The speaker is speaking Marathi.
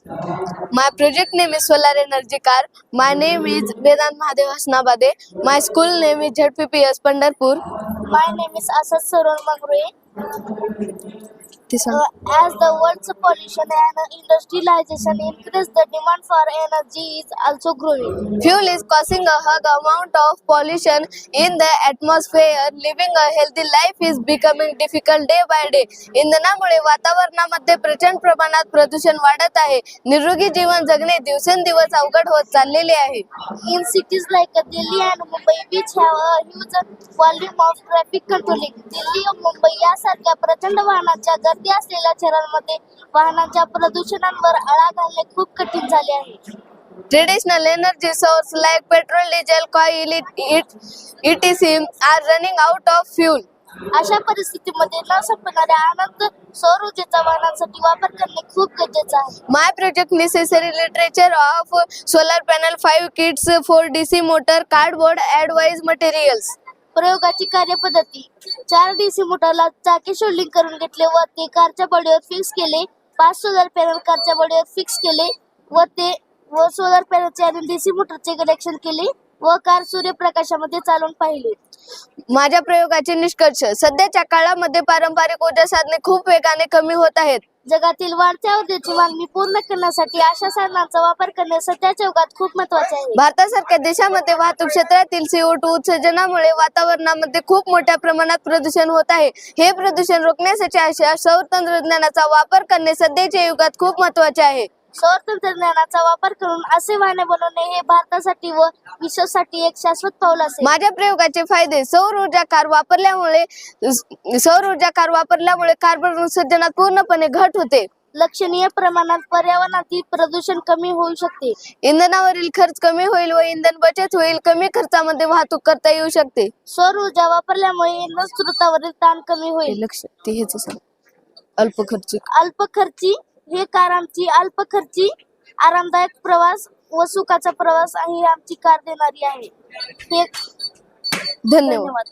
My project name is Solar Energy Car. My name is Vedant Mahadev Hasnabade. My school name is ZPPS Pandarpur. My name is Asad Saron Mangre. As the world's pollution and industrialization increase, the demand for energy is also growing. Fuel is causing a hug amount of pollution in the atmosphere. Living a healthy life is becoming difficult day by day. इंधनामुळे वातावरणामध्ये प्रचंड प्रमाणात प्रदूषण वाढत आहे. निरोगी जीवन जगणे दिवसेंदिवस अवघड होत चाललेले आहे. In cities like Delhi and Mumbai, which have a huge volume of traffic controlling, Delhi व मुंबई यासारख्या प्रचंड वाहनांच्या गर्दी असलेल्या शहरांमध्ये वाहनांच्या प्रदूषणांवर आळा घालणे खूप कठीण झाले आहे. Traditional energy sources like petrol, diesel, coal, etc. are running out of fuel. अशा परिस्थितीमध्ये न संपणाऱ्या अनंत सौर ऊर्जेचा वाहनांसाठी वापर करणे खूप गरजेचे आहे. My project necessary literature of solar panel, 5 kits for DC motor, cardboard, advice materials. प्रयोगाची कार्यपद्धती 4 DC मोटरला चाके शोल्डिंग करून घेतले व ते कारच्या बॉडीवर फिक्स केले. 5 सोलर पॅनल कारच्या बॉडीवर फिक्स केले व सोलर पॅनलचे आणि DC मोटरचे कनेक्शन केले व कार सूर्यप्रकाशामध्ये चालवून पाहिले. माझ्या प्रयोगाचे निष्कर्ष. सध्याच्या काळामध्ये पारंपरिक ऊर्जा साधने खूप वेगाने कमी होत आहेत. जगातील वाढत्या ऊर्जेची मागणी पूर्ण करण्यासाठी अशा साधनांचा वापर करणे सध्याच्या युगात खूप महत्त्वाचे आहे. भारतासारख्या देशामध्ये वाहतूक क्षेत्रातील CO2 उत्सर्जनामुळे वातावरणामध्ये खूप मोठ्या प्रमाणात प्रदूषण होत आहे. हे प्रदूषण रोखण्यासाठी अशा सौर तंत्रज्ञानाचा वापर करणे सध्याच्या युगात खूप महत्त्वाचे आहे. सौर तंत्रज्ञानाचा वापर करून असे वाहने बनवणे हे भारतासाठी व विश्वासाठी एक शाश्वत पाऊल असेल. माझ्या प्रयोगाचे फायदे. सौर ऊर्जा कार वापरल्यामुळे कार्बन उत्सर्जनात पूर्णपणे घट होते. लक्षणीय प्रमाणात पर्यावरणातील प्रदूषण कमी होऊ शकते. इंधनावरील खर्च कमी होईल व इंधन बचत होईल. कमी खर्चामध्ये वाहतूक करता येऊ शकते. सौर ऊर्जा वापरल्यामुळे इंधन स्रोतावरील ताण कमी होईल. अल्पखर्ची हे कार आमची अल्पखर्ची आरामदायक प्रवास व सुखाचा प्रवास ही आमची कार देणारी आहे. धन्यवाद.